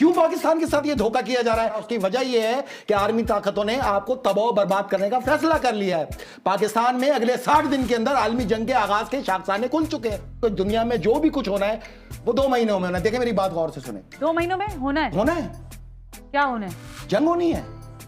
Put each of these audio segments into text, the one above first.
کیوں پاکستان کے ساتھ یہ دھوکہ کیا جا رہا ہے؟ اس کی وجہ یہ ہے کہ عالمی طاقتوں نے آپ کو تباہ و برباد کرنے کا فیصلہ کر لیا ہے۔ پاکستان میں اگلے 60 دن کے اندر عالمی جنگ کے آغاز کے شاخسانے کھل چکے ہیں۔ تو دنیا میں جو بھی کچھ ہونا ہے وہ 2 مہینوں میں ہونا ہے۔ دیکھیں میری بات غور سے سنیں، 2 مہینوں میں ہونا ہے؟ کیا ہونا ہے؟ جنگ ہونی ہے،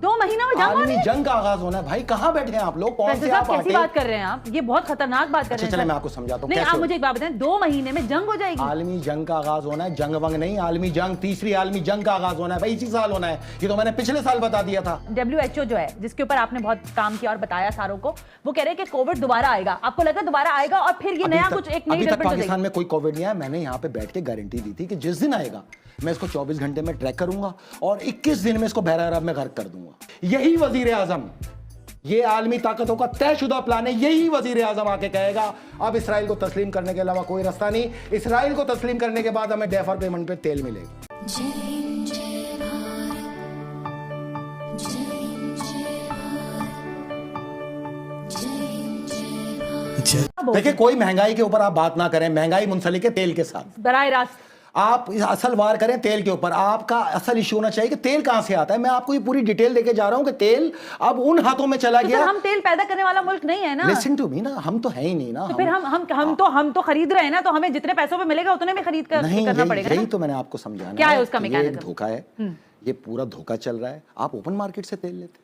2 مہینوں میں جنگ عالمی جنگ کا آغاز ہونا ہے۔ بھائی کہاں بیٹھے ہیں آپ لوگ؟ کون سے آپ کیسی بات کر رہے ہیں آپ؟ یہ بہت خطرناک بات کر رہے ہیں۔ چلیں میں آپ کو سمجھاتا ہوں نہیں، کیسے آپ مجھے ایک بات بتائیں، 2 مہینے میں جنگ ہو جائے گی؟ عالمی جنگ کا آغاز ہونا ہے، جنگ ونگ نہیں، عالمی جنگ، تیسری عالمی جنگ کا آغاز ہونا ہے بھائی، اسی سال ہونا ہے۔ یہ تو میں نے پچھلے سال بتا دیا تھا۔ WHO جو ہے جس کے اوپر آپ نے بہت کام کیا اور بتایا ساروں کو، وہ کہہ رہے ہیں کہ کووڈ دوبارہ آئے گا۔ آپ کو لگا دوبارہ آئے گا اور پھر یہ نیا کچھ ایک نئی ابھی تک ڈیولپمنٹ ہو جائے گی؟ پاکستان میں کوئی کووڈ نہیں آیا۔ میں نے یہاں پہ بیٹھ کے گارنٹی دی تھی کہ جس دن آئے گا میں اس کو 24 گھنٹے میں ٹریک کروں گا اور 21 دن میں اس کو بحر عرب میں غرق کر دوں گا۔ یہی وزیر اعظم، یہ عالمی طاقتوں کا طے شدہ پلان ہے، یہی وزیر اعظم آ کے کہے گا اب اسرائیل کو تسلیم کرنے کے علاوہ کوئی راستہ نہیں۔ اسرائیل کو تسلیم کرنے کے بعد ہمیں ڈیفر پیمنٹ پہ تیل ملے گا۔ دیکھیں کوئی مہنگائی کے اوپر آپ بات نہ کریں، مہنگائی منسلک ہے تیل کے ساتھ۔ براہ راست آپ اصل وار کریں تیل کے اوپر۔ آپ کا اصل ایشو ہونا چاہیے کہ تیل کہاں سے آتا ہے۔ میں آپ کو یہ پوری ڈیٹیل دے کے جا رہا ہوں کہ تیل اب ان ہاتھوں میں چلا گیا۔ ہم تیل پیدا کرنے والا ملک نہیں ہے نا۔ لسن ٹو می نا، ہم تو ہیں ہی نہیں نا۔ پھر ہم تو خرید رہے ہیں نا، تو ہمیں جتنے پیسوں پہ ملے گا اتنے میں خرید کرنا پڑے گا۔ یہی تو میں نے آپ کو سمجھانا ہے۔ کیا ہے اس کا یہ میکانزم؟ ایک دھوکہ ہے، یہ پورا دھوکہ چل رہا ہے۔ آپ اوپن مارکیٹ سے تیل لیتے،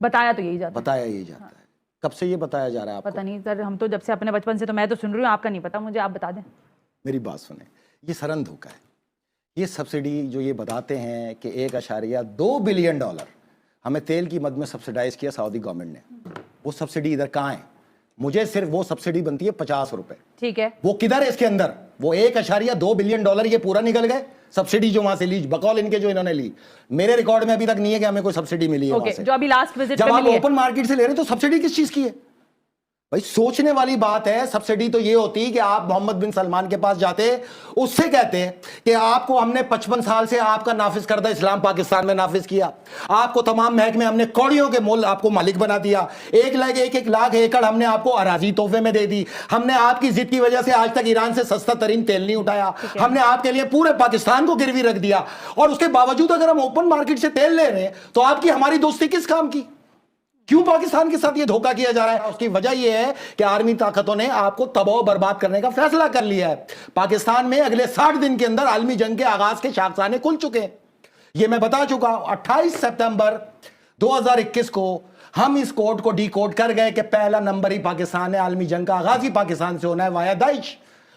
بتایا تو یہی جاتا ہے۔ بتایا یہی جاتا ہے۔ کب سے یہ بتایا جا رہا ہے آپ کو؟ پتہ نہیں سر، ہم تو جب سے اپنے بچپن سے، تو میں تو سن رہی ہوں، آپ کا نہیں پتا مجھے، آپ بتا دیں۔ میری بات سنیں، یہ سرن دھوکہ ہے۔ یہ سبسڈی جو یہ بتاتے ہیں کہ 1.2 بلین ڈالر ہمیں تیل کی مد میں سبسڈائز کیا سعودی گورنمنٹ نے، وہ سبسڈی ادھر کہاں ہے؟ مجھے صرف وہ سبسڈی بنتی ہے 50 روپے۔ ٹھیک ہے، وہ کدھر ہے اس کے اندر؟ وہ 1.2 بلین ڈالر یہ پورا نکل گئے سبسڈی جو وہاں سے لی، بقول ان کے جو انہوں نے لی۔ میرے ریکارڈ میں ابھی تک نہیں ہے کہ ہمیں کوئی سبسڈی ملی ہے وہاں سے۔ جو ابھی لاسٹ وزٹ جب پہ آپ ملی ہے۔ اوپن مارکیٹ سے لے رہے ہیں تو سبسڈی کس چیز کی ہے بھائی؟ سوچنے والی بات ہے۔ سبسڈی تو یہ ہوتی کہ آپ محمد بن سلمان کے پاس جاتے، اس سے کہتے کہ آپ کو ہم نے 55 سال سے آپ کا نافذ کردہ اسلام پاکستان میں نافذ کیا، آپ کو تمام محکمے ہم نے کوڑیوں کے مول آپ کو مالک بنا دیا، 1 لاکھ ایکڑ ہم نے آپ کو اراضی تحفے میں دے دی، ہم نے آپ کی ضد کی وجہ سے آج تک ایران سے سستا ترین تیل نہیں اٹھایا، ہم نے آپ کے لیے پورے پاکستان کو گروی رکھ دیا، اور اس کے باوجود اگر ہم اوپن مارکیٹ سے تیل لے رہے ہیں تو آپ کی ہماری دوستی کس کام کی؟ کیوں پاکستان کے ساتھ یہ دھوکہ کیا جا رہا ہے؟ اس کی وجہ یہ ہے کہ عالمی طاقتوں نے آپ کو تباہ و برباد کرنے کا فیصلہ کر لیا ہے۔ پاکستان میں اگلے 60 دن کے اندر عالمی جنگ کے آغاز کے شاخسانے کھل چکے ہیں۔ یہ میں بتا چکا ہوں۔ 28 سپتمبر 2021 کو ہم اس کوڈ کو ڈی کوڈ کر گئے کہ پہلا نمبر ہی پاکستان ہے، عالمی جنگ کا آغاز ہی پاکستان سے ہونا ہے وایا داعش،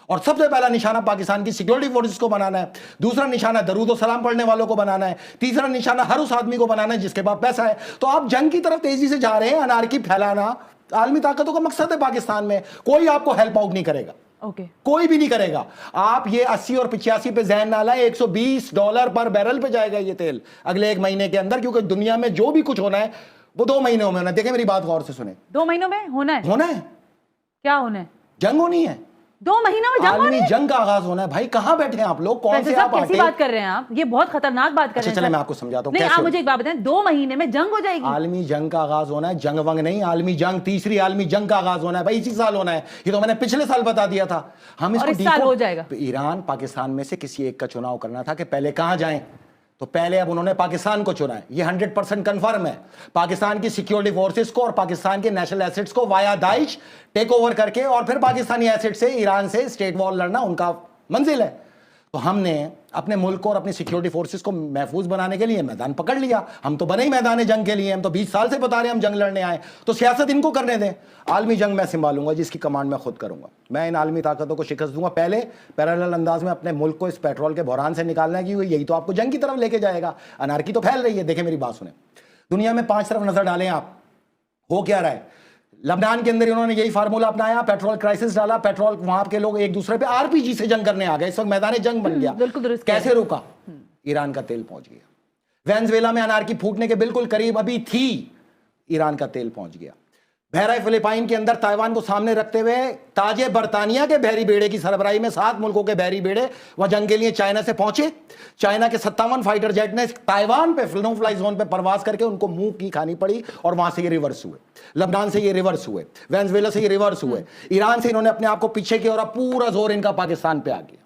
اور سب سے پہلا نشانہ پاکستان کی سیکیورٹی فورسز کو بنانا ہے، دوسرا نشانہ درود و سلام پڑھنے والوں کو بنانا ہے، تیسرا نشانہ ہر اس آدمی کو بنانا ہے جس کے پاس پیسہ ہے۔ تو آپ جنگ کی طرف تیزی سے جا رہے ہیں، انارکی پھیلانا عالمی طاقتوں کا مقصد ہے پاکستان میں۔ کوئی آپ کو ہیلپ آؤٹ نہیں کرے گا، کوئی بھی نہیں کرے گا۔ آپ یہ 80 اور 85 پہ ذہن نہ لائیں، $120 پر بیرل پہ جائے گا یہ تیل اگلے 1 مہینے کے اندر، کیونکہ دنیا میں جو بھی کچھ ہونا ہے وہ 2 مہینوں میں ہونا ہے۔ دیکھیں میری بات غور سے سنیں، 2 مہینوں میں ہونا ہے۔ کیا ہونا ہے؟ جنگ ہونی ہے، 2 مہینوں میں عالمی جنگ کا آغاز ہونا ہے۔ بھائی کہاں بیٹھے ہیں آپ لوگ؟ کون سے آپ کیسی بات کر رہے ہیں آپ؟ یہ بہت خطرناک بات کر رہے ہیں۔ چلیں میں آپ کو سمجھاتا ہوں نہیں، آپ مجھے ایک بات بتائیں، 2 مہینے میں جنگ ہو جائے گی؟ عالمی جنگ کا آغاز ہونا ہے، جنگ ونگ نہیں، عالمی جنگ، تیسری عالمی جنگ کا آغاز ہونا ہے بھائی، اسی سال ہونا ہے۔ یہ تو میں نے پچھلے سال بتا دیا تھا۔ ہم اس کو سال ہو جائے گا۔ ایران پاکستان میں سے کسی ایک کا چناؤ کرنا تھا کہ پہلے کہاں جائیں، تو پہلے اب انہوں نے پاکستان کو چنا ہے۔ یہ 100% کنفرم ہے۔ پاکستان کی سیکیورٹی فورسز کو اور پاکستان کے نیشنل ایسٹس کو وایا داعش ٹیک اوور کر کے اور پھر پاکستانی ایسٹ سے ایران سے اسٹیٹ وار لڑنا ان کا منزل ہے۔ تو ہم نے اپنے ملک کو اور اپنی سیکیورٹی فورسز کو محفوظ بنانے کے لیے میدان پکڑ لیا۔ ہم تو بنے ہی میدان جنگ کے لیے، ہم تو 20 سال سے بتا رہے ہیں ہم جنگ لڑنے آئے، تو سیاست ان کو کرنے دیں۔ عالمی جنگ میں سنبھالوں گا، جس کی کمانڈ میں خود کروں گا۔ میں ان عالمی طاقتوں کو شکست دوں گا۔ پہلے پیرالل انداز میں اپنے ملک کو اس پیٹرول کے بحران سے نکالنا ہے، کیونکہ یہی تو آپ کو جنگ کی طرف لے کے جائے گا۔ انارکی تو پھیل رہی ہے۔ دیکھیں میری بات سنیں، دنیا میں 5 طرف نظر ڈالیں آپ، ہو کیا رہا ہے؟ لبنان کے اندر انہوں نے یہی فارمولا اپنایا، پیٹرول کرائسس ڈالا، پیٹرول وہاں کے لوگ ایک دوسرے پہ RPG سے جنگ کرنے آ گئے، اس وقت میدان جنگ بن گیا۔ کیسے روکا؟ ایران کا تیل پہنچ گیا۔ وینزویلا میں انارکی پھوٹنے کے بالکل قریب ابھی تھی، ایران کا تیل پہنچ گیا۔ بحیرہ فلپائن کے اندر تائیوان کو سامنے رکھتے ہوئے تاج برطانیہ کے بحری بیڑے کی سربراہی میں 7 ملکوں کے بحری بیڑے وہ جنگ کے لیے چائنا سے پہنچے۔ چائنا کے 57 فائٹر جیٹ نے تائیوان پہ نو فلائی زون پہ پرواز کر کے ان کو منہ کی کھانی پڑی، اور وہاں سے یہ ریورس ہوئے، لبنان سے یہ ریورس ہوئے، وینزویلا سے یہ ریورس ہوئے، ایران سے انہوں نے اپنے آپ کو پیچھے کیا، اور اب پورا زور ان کا پاکستان پہ آ گیا۔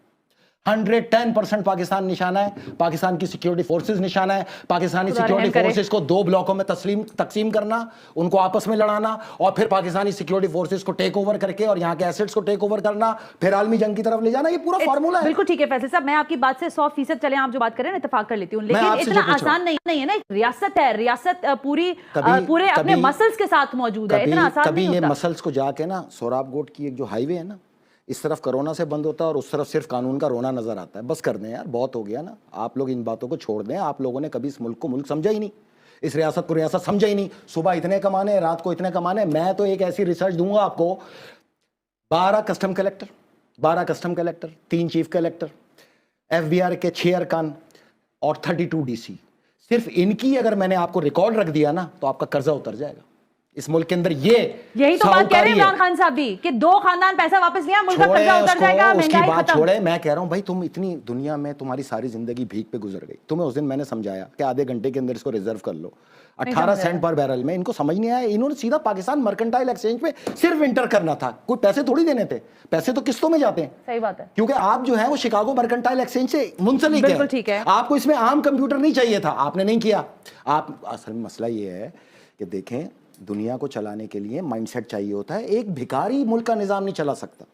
110% پاکستان نشانہ ہے, پاکستان کی سیکیورٹی فورسز نشانہ ہے, پاکستانی سیکیورٹی فورسز کو 2 بلاکوں میں تقسیم کرنا, ان کو آپس میں لڑانا, اور پھر پاکستانی سیکیورٹی فورسز کو ٹیک اوور کر کے اور یہاں کے ایسٹس کو ٹیک اوور کرنا, پھر عالمی جنگ کی طرف لے جانا, یہ پورا فارمولا ہے. بالکل ٹھیک ہے فیصل صاحب, میں آپ کی بات سے 100% چلیں, آپ جو بات کریں نا اتفاق کر لیتی ہوں, لیکن اتنا آسان نہیں ہے نا. ریاست ہے, ریاست پورے اپنے مسلز کے ساتھ موجود ہے, اتنا آسان نہیں ہوتا. کبھی یہ مسلز کو جا کے نا سوراب گوٹ کی ایک جو ہائی وے ہے نا, اس طرف کرونا سے بند ہوتا ہے اور اس طرف صرف قانون کا رونا نظر آتا ہے. بس کر دیں یار, بہت ہو گیا نا, آپ لوگ ان باتوں کو چھوڑ دیں. آپ لوگوں نے کبھی اس ملک کو ملک سمجھا ہی نہیں, اس ریاست کو ریاست سمجھا ہی نہیں. صبح اتنے کمانے, رات کو اتنے کمانے. میں تو ایک ایسی ریسرچ دوں گا آپ کو, 12 custom collector, 3 chief collector, FBR کے 6 ارکان اور 32 DC, صرف ان کی اگر میں نے آپ کو ریکارڈ رکھ دیا نا تو آپ کا قرضہ اتر جائے گا. اس ملک کے اندر یہی تو بات کہہ رہے ہیں عمران خان صاحب بھی, کہ 2 خاندان پیسہ واپس لیا, ملک کا قرضہ اتر جائے گا, مہنگائی ختم. چھوڑے, میں کہہ رہا ہوں بھائی, تم اتنی دنیا میں تمہاری ساری زندگی بھیک پہ گزر گئی. تمہیں اس دن میں نے سمجھایا کہ آدھے گھنٹے کے اندر اس کو ریزرو کر لو, 18 سینٹ پر بیرل میں. ان کو سمجھ نہیں آیا, انہوں نے سیدھا پاکستان مرکنٹائل ایکسچینج پہ صرف انٹر کرنا تھا, کوئی پیسے تھوڑی دینے تھے. پیسے تو قسطوں میں جاتے ہیں. صحیح بات ہے, کیونکہ آپ جو ہے وہ شکاگو مرکنٹائل ایکسچینج سے منسلک بالکل ٹھیک ہے. آپ کو اس میں عام کمپیوٹر نہیں چاہیے تھا, آپ نے نہیں کیا. آپ اصل میں مسئلہ یہ ہے کہ دیکھیں, دنیا کو چلانے کے لیے مائنڈ سیٹ چاہیے ہوتا ہے. ایک بھکاری ملک کا نظام نہیں چلا سکتا,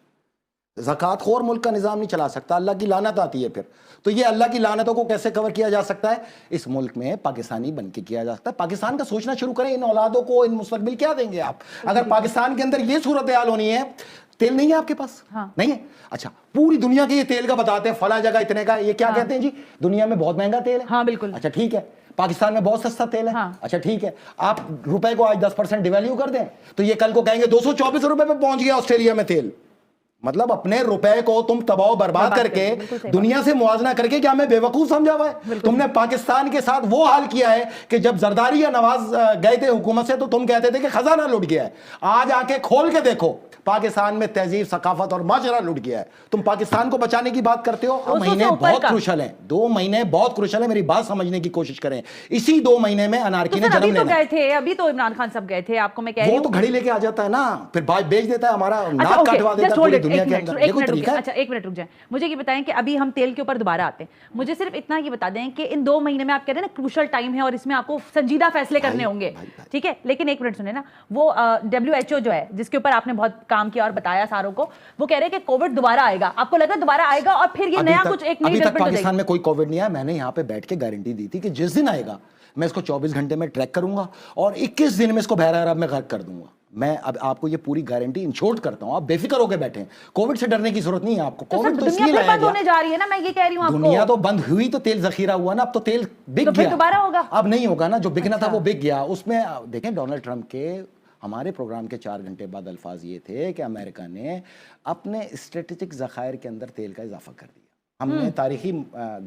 زکوٰۃ خور ملک کا نظام نہیں چلا سکتا. اللہ کی لعنت آتی ہے پھر. تو یہ اللہ کی لعنتوں کو کیسے کور کیا جا سکتا ہے؟ اس ملک میں پاکستانی بن کے کیا جا سکتا ہے. پاکستان کا سوچنا شروع کریں, ان اولادوں کو ان مستقبل کیا دیں گے آپ؟ اگر پاکستان کے اندر یہ صورتحال ہونی ہے, تیل نہیں ہے آپ کے پاس؟ نہیں ہے. اچھا, پوری دنیا کے یہ تیل کا بتاتے ہیں, فلاں جگہ اتنے کا, یہ کیا کہتے ہیں جی, دنیا میں بہت مہنگا تیل ہے. ہاں بالکل. اچھا ٹھیک ہے, پاکستان میں بہت سستا تیل ہے. اچھا ٹھیک ہے, آپ روپے کو آج 10% ڈیویلیو کر دیں تو یہ کل کو کہیں گے 224 روپے پہ پہنچ گیا آسٹریلیا میں تیل. مطلب اپنے روپے کو تم تباہ و برباد کر کے دنیا سے موازنہ کر کے کیا ہمیں بے وقوف سمجھا ہوا ہے؟ تم نے پاکستان کے ساتھ وہ حال کیا ہے کہ جب زرداری یا نواز گئے تھے حکومت سے تو تم کہتے تھے کہ خزانہ لٹ گیا ہے. آج آ کے کھول کے دیکھو, پاکستان میں تہذیب, ثقافت اور معاشرہ لٹ گیا ہے. تم پاکستان کو بچانے کی بات کرتے ہو. 2 مہینے بہت کروشل ہیں, 2 مہینے بہت کروشل ہیں. میری بات سمجھنے کی کوشش کریں. اسی 2 مہینے میں انارکی نے جنم لینا. گئے تھے ابھی تو عمران خان صاحب گئے تھے, آپ کو میں کہہ رہی ہوں, وہ تو گھڑی لے کے آ جاتا ہے نا, پھر بیچ دیتا ہے, ہمارا ناک کٹوا دیتا ہے پوری دنیا کے اندر. اچھا 1 منٹ رک جائیں, مجھے یہ بتائیں کہ ابھی ہم تیل کے اوپر دوبارہ آتے ہیں. مجھے صرف اتنا یہ بتا دیں کہ ان 2 مہینے میں آپ کہہ رہے ہیں نا کروشل ٹائم ہے اور اس میں آپ کو سنجیدہ فیصلے کرنے ہوں گے, ٹھیک ہے, لیکن 1 منٹ سنیں نا, وہ WHO جو ہے جس کے اوپر آپ نے بہت کام کیا اور بتایا ساروں کو, وہ کہہ رہے ہیں کہ کووڈ دوبارہ آئے گا. آپ کو لگا دوبارہ آئے گا اور پھر یہ نیا کچھ ایک نئی ڈیولپمنٹ ہو جائے گی؟ پاکستان میں کوئی کووڈ نہیں آیا. میں نے یہاں پہ بیٹھ کے گارنٹی دی تھی کہ جس دن آئے گا میں اس کو 24 گھنٹے میں ٹریک کروں گا اور 21 دن میں اس کو بحیرہ عرب میں غرق کر دوں گا. میں اب آپ کو یہ پوری گارنٹی انشورڈ کرتا ہوں, آپ بے فکر ہو کے بیٹھیں. کووڈ سے ڈرنے کی ضرورت نہیں ہے آپ کو. کووڈ تو اس لیے لایا بند ہونے جا رہی ہے نا, میں یہ کہہ رہی ہوں آپ کو. دنیا تو بند ہوئی تو تیل ذخیرہ ہوا نا, اب تو تیل بک گیا, دوبارہ ہوگا. اب نہیں ہوگا نا, جو بکنا تھا وہ بک گیا. اس میں دیکھیں ڈونلڈ ٹرمپ کے ہمارے پروگرام کے 4 گھنٹے بعد الفاظ یہ تھے کہ امریکہ نے اپنے اسٹریٹجک ذخائر کے اندر تیل کا اضافہ کر دیا. ہم نے تاریخی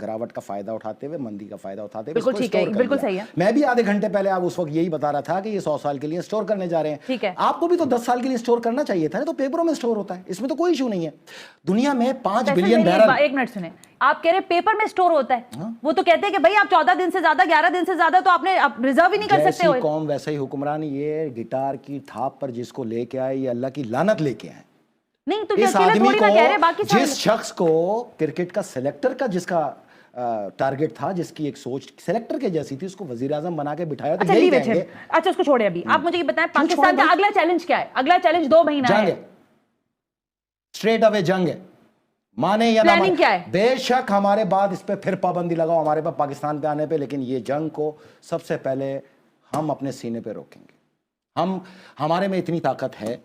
گراوٹ کا فائدہ اٹھاتے ہوئے, مندی کا فائدہ اٹھاتے ہوئے بالکل ٹھیک ہے, بالکل صحیح ہے. میں بھی آدھے گھنٹے پہلے آپ اس وقت یہی بتا رہا تھا کہ یہ 100 سال کے لیے اسٹور کرنے جا رہے ہیں. ٹھیک ہے, آپ کو بھی تو 10 سال کے لیے اسٹور کرنا چاہیے تھا, تو پیپروں میں اسٹور ہوتا ہے, اس میں تو کوئی ایشو نہیں ہے. دنیا میں 5 بلین بیرل. 1 منٹ سنیں, آپ کہہ رہے پیپر میں اسٹور ہوتا ہے, وہ تو کہتے ہیں کہ بھائی آپ 14 دن سے زیادہ 11 دن سے زیادہ تو آپ نے ریزرو ہی نہیں کر سکتے. قوم ویسا ہی حکمران. یہ گٹار کی تھاپ پر جس کو لے کے آئے, یہ اللہ کی لعنت لے کے آئے. نہیں تو اس آدمی کو, جس شخص کو کرکٹ کا سلیکٹر کا جس کا ٹارگٹ تھا, جس کی ایک سوچ سلیکٹر کے جیسی تھی, اس کو وزیر اعظم بنا کے بٹھایا. تو یہی کہیں گے. اچھا اس کو چھوڑیں ابھی, آپ مجھے یہ بتائیں پاکستان کا اگلا چیلنج کیا ہے؟ اگلا چیلنج 2 مہینہ ہے, اسٹریٹ اوے جنگ ہے, مانے یا نہ مانے. بے شک ہمارے بعد اس پہ پھر پابندی لگاؤ ہمارے پاس پاکستان پہ آنے پہ, لیکن یہ جنگ کو سب سے پہلے ہم اپنے سینے پہ روکیں گے. ہمارے میں اتنی طاقت ہے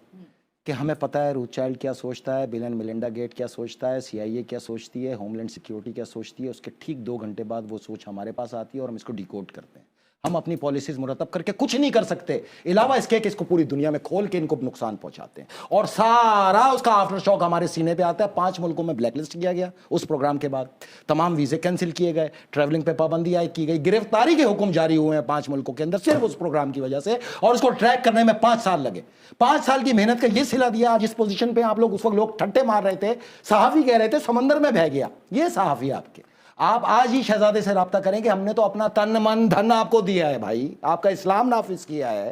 کہ ہمیں پتہ ہے روتھ چائلڈ کیا سوچتا ہے, بل اینڈ میلنڈا گیٹ کیا سوچتا ہے, CIA کیا سوچتی ہے, ہوم لینڈ سیکیورٹی کیا سوچتی ہے. اس کے ٹھیک 2 گھنٹے بعد وہ سوچ ہمارے پاس آتی ہے اور ہم اس کو ڈیکوڈ کرتے ہیں. ہم اپنی پالیسیز مرتب کر کے کچھ نہیں کر سکتے علاوہ اس کے کہ اس کو پوری دنیا میں کھول کے ان کو نقصان پہنچاتے ہیں, اور سارا اس کا آفٹر شاک ہمارے سینے پہ آتا ہے. 5 ملکوں میں بلیک لسٹ کیا گیا اس پروگرام کے بعد, تمام ویزے کینسل کیے گئے, ٹریولنگ پہ پابندی عائد کی گئی, گرفتاری کے حکم جاری ہوئے ہیں 5 ملکوں کے اندر صرف اس پروگرام کی وجہ سے, اور اس کو ٹریک کرنے میں 5 سال لگے. 5 سال کی محنت کا یہ صلہ دیا. آج اس پوزیشن پہ آپ لوگ, اس وقت لوگ ٹھٹے مار رہے تھے, صحافی کہہ رہے تھے سمندر میں بہہ گیا. یہ صحافی آپ کے, آپ آج ہی شہزادے سے رابطہ کریں کہ ہم نے تو اپنا تن من دھن آپ کو دیا ہے بھائی, آپ کا اسلام نافذ کیا ہے,